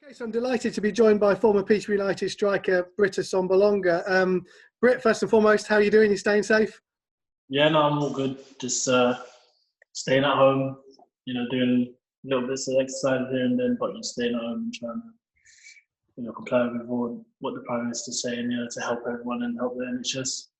Okay, so I'm delighted to be joined by former Peterborough United striker Britt Assombalonga. Britt, first and foremost, how are you doing? You staying safe? Yeah, no, I'm all good. Just staying at home, doing little bits of exercise here and then, but just staying at home and trying to, comply with what the Prime Minister's saying, to help everyone and help the NHS.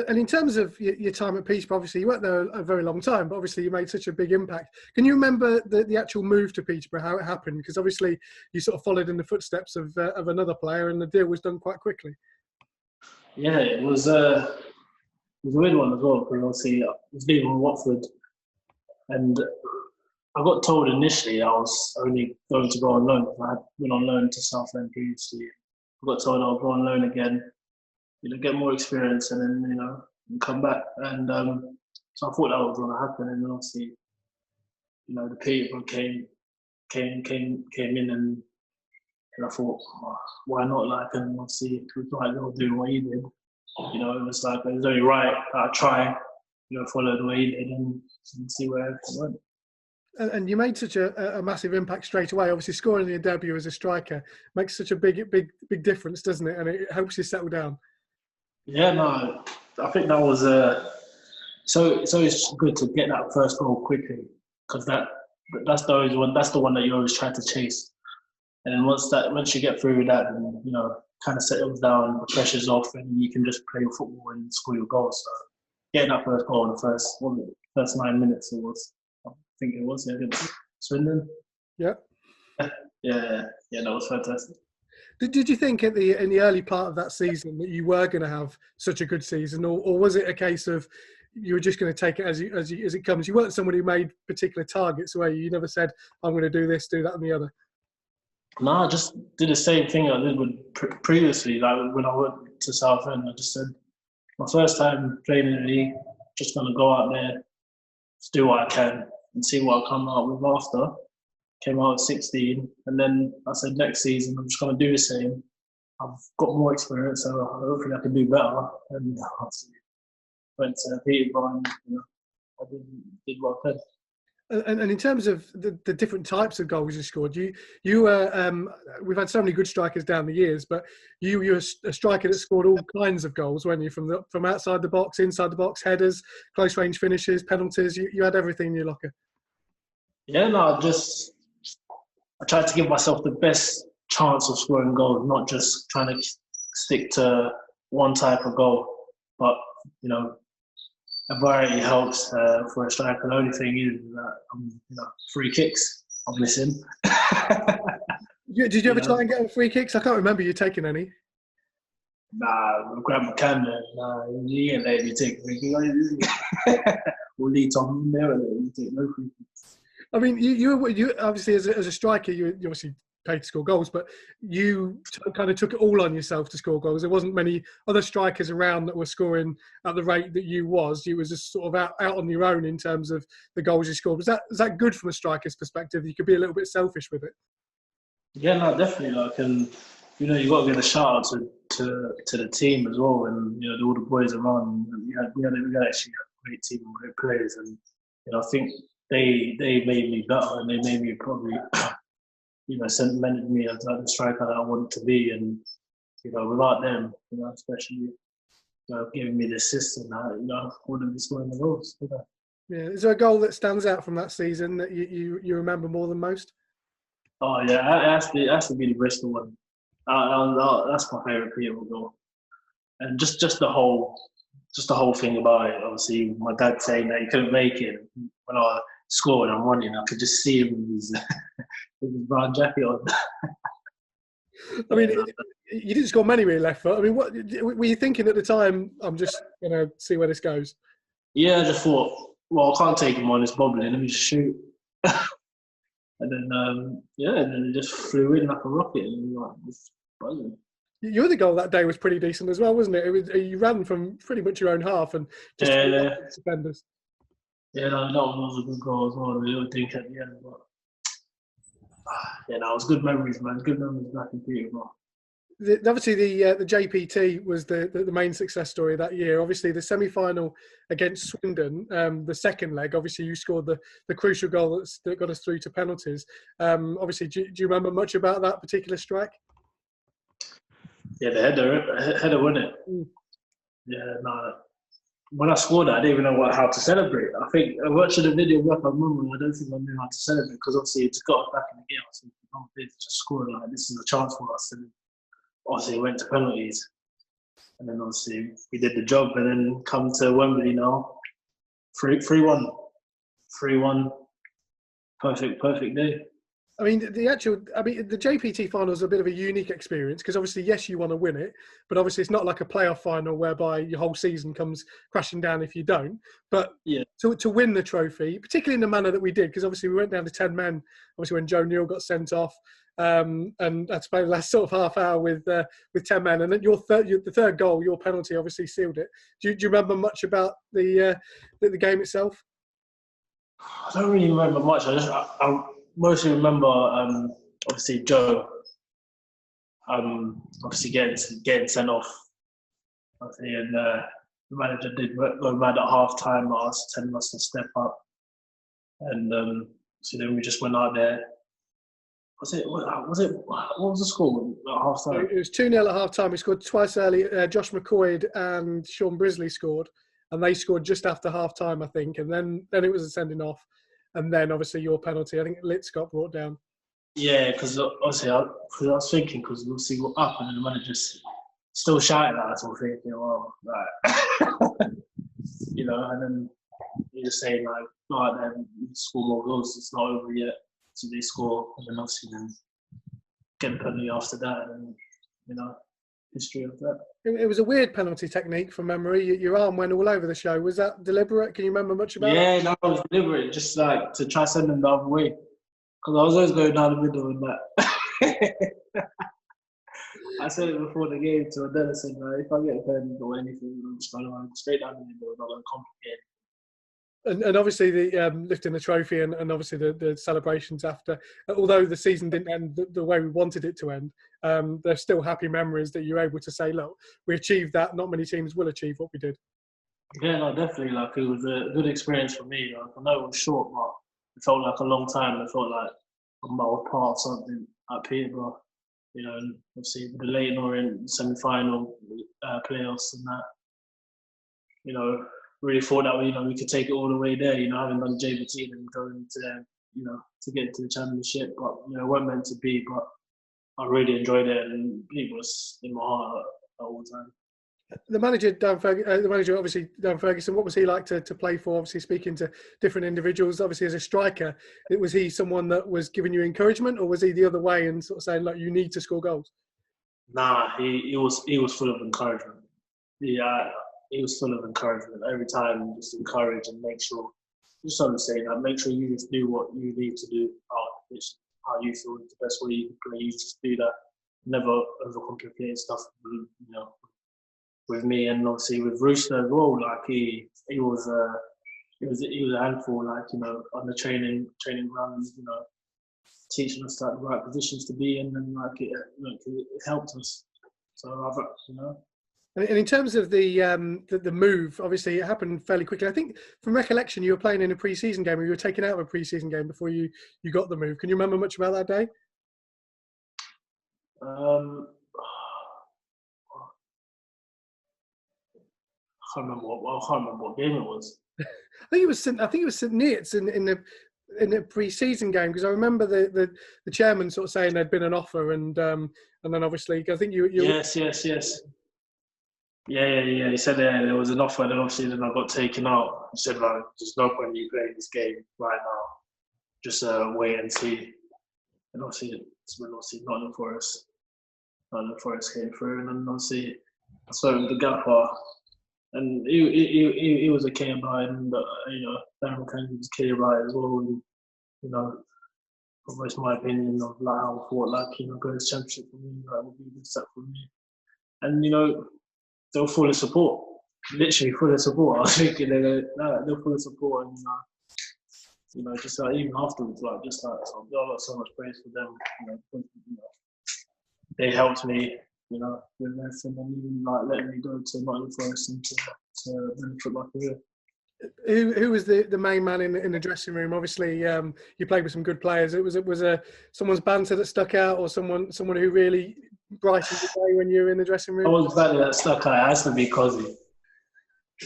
And in terms of your time at Peterborough, obviously you weren't there a very long time, but obviously you made such a big impact. Can you remember the actual move to Peterborough, how it happened? Because obviously you sort of followed in the footsteps of another player, and the deal was done quite quickly. Yeah, it was a weird one as well, because obviously I was leaving Watford, and I got told initially I was only going to go on loan. I had went on loan to Southend previously. I got told I'll go on loan again, get more experience, and then and come back. And so I thought that was going to happen. And then obviously, the Peterborough came in, and I thought, oh, why not? And obviously, it was like they'll do what he did. It was like it was only right that I try, follow the way he did and see where everything went. And you made such a massive impact straight away. Obviously, scoring your debut as a striker makes such a big difference, doesn't it? And it helps you settle down. Yeah, no, I think that was so it's good to get that first goal quickly, because that's the one that you always try to chase. And then once you get through that, and kind of settles down, the pressure's off, and you can just play your football and score your goals. So getting that first goal in the first 9 minutes, it was. I think it was against Swindon. Yeah. Yeah, that was fantastic. Did you think in the early part of that season that you were going to have such a good season, or was it a case of you were just going to take it as it comes? You weren't someone who made particular targets, where you never said, "I'm going to do this, do that, and the other." No, I just did the same thing I did with previously. Like when I went to Southend, I just said, my first time playing in the league, just going to go out there, just do what I can, and see what I come out with after. Came out at 16, and then I said next season I'm just going to do the same. I've got more experience, so hopefully I can do better. And obviously went to Peterborough, and I did what I could. And in terms of the different types of goals you scored, you were we've had so many good strikers down the years, but you were a striker that scored all kinds of goals, weren't you? From outside the box, inside the box, headers, close range finishes, penalties. You had everything in your locker. Yeah, no, I tried to give myself the best chance of scoring goals, not just trying to stick to one type of goal. But a variety helps for a striker. The only thing is that free kicks I'm missing. Did you ever try and get on free kicks? I can't remember you taking any. Nah, grab my camera. Nah, you ain't let me take free kicks. We'll lead Tom there and you take no free kicks. I mean, you obviously as a striker, you obviously paid to score goals, but you kind of took it all on yourself to score goals. There wasn't many other strikers around that were scoring at the rate that you was. You was just sort of out on your own in terms of the goals you scored. Was that good from a striker's perspective? You could be a little bit selfish with it. Yeah, no, definitely. You got to give a shout out to the team as well, and all the boys around. We had actually a great team and great players, and I think they made me better, and they made me probably cemented me as the striker that I wanted to be. And without them, especially giving me the assist and that, wouldn't be scoring the goals. Yeah, is there a goal that stands out from that season that you remember more than most? Oh yeah, it has to be the Bristol one. That's my favourite Peterborough goal, and just the whole thing about it. Obviously, my dad saying that he couldn't make it when I scored and I'm running. I could just see him with his brown jacket on. I mean, you didn't score many with your left foot. I mean, what were you thinking at the time? I'm just going to see where this goes. Yeah, I just thought, well, I can't take him on. It's bobbling. Let me just shoot. And then, and then it just flew in like a rocket, and it's buzzing. Your other goal that day was pretty decent as well, wasn't it? You ran from pretty much your own half and just defenders. Yeah, no, that one was a good goal as well. A little dink at the end, but it was good memories, man. Good memories back in Peterborough. Obviously, the JPT was the main success story that year. Obviously, the semi-final against Swindon, the second leg. Obviously, you scored the crucial goal that got us through to penalties. Obviously, do you remember much about that particular strike? Yeah, the header, wasn't it? Mm. Yeah, no. When I scored that, I didn't even know how to celebrate. I think watching the video back, I remember I don't think I knew how to celebrate because obviously it got us back in the game. I was thinking, oh, just scoring, like this is a chance for us. And obviously it went to penalties. And then obviously we did the job and then come to Wembley now. 3-1. 3-1. Perfect day. I mean, the JPT final is a bit of a unique experience because obviously, yes, you want to win it, but obviously it's not like a playoff final whereby your whole season comes crashing down if you don't. But yeah, to win the trophy, particularly in the manner that we did, because obviously we went down to 10 men, obviously when Joe Neal got sent off, and had to play the last sort of half hour with 10 men, and then the third goal, your penalty, obviously sealed it. Do you remember much about the game itself? I don't really remember much. I mostly remember obviously Joe obviously getting sent off. Obviously, and the manager did go mad at half time, telling us to step up, and so then we just went out there. What was the score at half time? It was 2-0 at half time. We scored twice early. Josh McCoy and Sean Brisley scored, and they scored just after half time, I think. And then it was a sending off, and then obviously your penalty. I think Litz got brought down. Yeah, because obviously I was thinking because obviously we're up and then the manager just still shouting at us. I'm thinking, well, right, you know, and then you just saying like, go out there and score more goals. It's not over yet. So they score, and then obviously then get a penalty after that, and you know, history of that. It was a weird penalty technique from memory. Your arm went all over the show. Was that deliberate? Can you remember much about it? Yeah, no, it was deliberate, just like to try send them the other way. Because I was always going down the middle and that. I said it before the game to Adela, said, if I get a pen or anything, I'm just going to run straight down the middle and not going to complicate. And obviously the lifting the trophy and obviously the celebrations after, although the season didn't end the way we wanted it to end, there's still happy memories that you're able to say, look, we achieved that. Not many teams will achieve what we did. Yeah, no, definitely. Like, it was a good experience for me. Like, I know it was short, but it felt like a long time. It felt like I was part of something at Peterborough, you know, and obviously the Leighton Orient semi-final playoffs and that, you know, really thought that we could take it all the way there, you know, having done JPT and going to them, you know, to get to the championship. But, you know, it wasn't meant to be, but I really enjoyed it and it was in my heart at all the time. The manager, obviously, Dan Ferguson, what was he like to play for? Obviously, speaking to different individuals, obviously, as a striker, was he someone that was giving you encouragement, or was he the other way and sort of saying, like, you need to score goals? Nah, he was full of encouragement. He was full of encouragement. Every time, just encourage and make sure, just so I'm saying, like, make sure you just do what you need to do, how you feel is the best way you can play. You just do that. Never overcomplicate stuff, you know. With me and obviously with Rooster as well, like he was a handful, like, you know, on the training grounds, you know, teaching us like the right positions to be in, and like it helped us. So you know. And in terms of the move, obviously it happened fairly quickly. I think from recollection, you were playing in a pre-season game, or you were taken out of a pre-season game before you got the move. Can you remember much about that day? I can't remember what game it was. I think it was St Neots in the pre-season game, because I remember the chairman sort of saying there'd been an offer, and then obviously I think you Yes. Yeah. He said there was an offer, and then obviously then I got taken out. He said, like, there's no point in you playing this game right now. Just wait and see. And obviously Nottingham Forest came through, and then obviously I spoke with the gaffer. And he was okay about it, and you know, Darren McKenzie was okay about it as well. And, you know, voiced my opinion of like how I thought, like, you know, going to the championship for me, that would be a good step for me. And, you know, they were full of support, literally full of support. I was thinking they're full of support, and you know, just like even afterwards, like, just like, so I got so much praise for them. You know, they helped me you know, with everything, and even like letting me go to Nottingham Forest and to benefit my career. Who was the main man in the dressing room? Obviously, you played with some good players. Was someone's banter that stuck out, or someone who really brightened the day when you were in the dressing room? I was banter that stuck out. It has to be Cosy.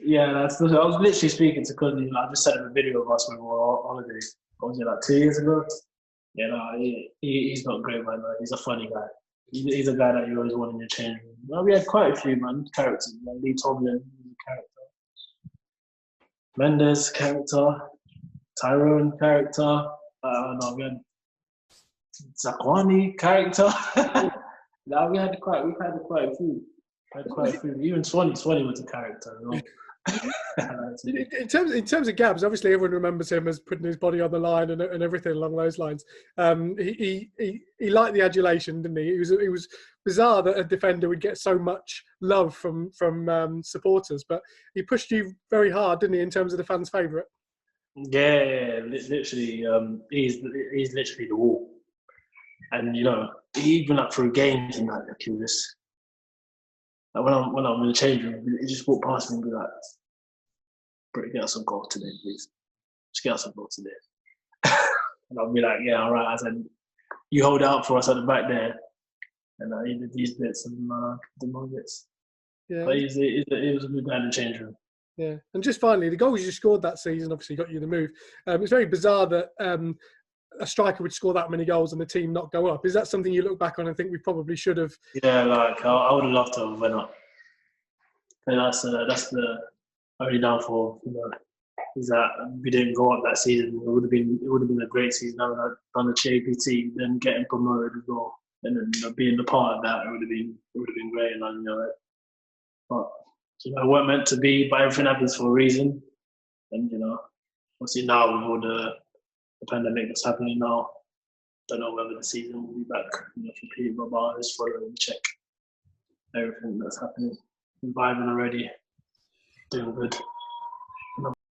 Yeah, I was literally speaking to Cosy. I just sent him a video of us when we were on holiday. What was it, like 2 years ago? Yeah, no, he's not great, man. He's a funny guy. He's a guy that you always want in your change room. Well, we had quite a few, man, characters. Like Lee Tomlin, he's a character. Mendes, character. Tyrone, character. No, we had Zakwani, character. No, we've had quite a few. Even Swanee was a character. You know? in terms of Gabs, obviously everyone remembers him as putting his body on the line and everything along those lines. He liked the adulation, didn't he? It was bizarre that a defender would get so much love from supporters, but he pushed you very hard, didn't he, in terms of the fans' favourite? Yeah, literally. He's literally the wall, and you know, even like through games and that, he was. Like when I'm in the change room, he just walk past me and be like, "Britt, get us some goals today, please. Just get us some goals today." And I'll be like, "Yeah, all right." I said, "You hold out for us at the back there," and he did these bits and the nuggets. Yeah, but he was a good guy in the change room. Yeah, and just finally, the goals you scored that season obviously got you the move. It's very bizarre that a striker would score that many goals and the team not go up. Is that something you look back on and think we probably should have? Yeah, like I would have loved to have went up. And that's the only downfall, you know, is that we didn't go up that season. It would have been a great season. I would have done the JPT, then getting promoted as well, and then, you know, being a part of that, it would have been great. And you know, but you know, it weren't meant to be. But everything happens for a reason, and you know, obviously now with all the pandemic that's happening now, don't know whether the season will be back, you know, for Peterborough, but I'll just follow and check everything that's happening. Vibing already, doing good.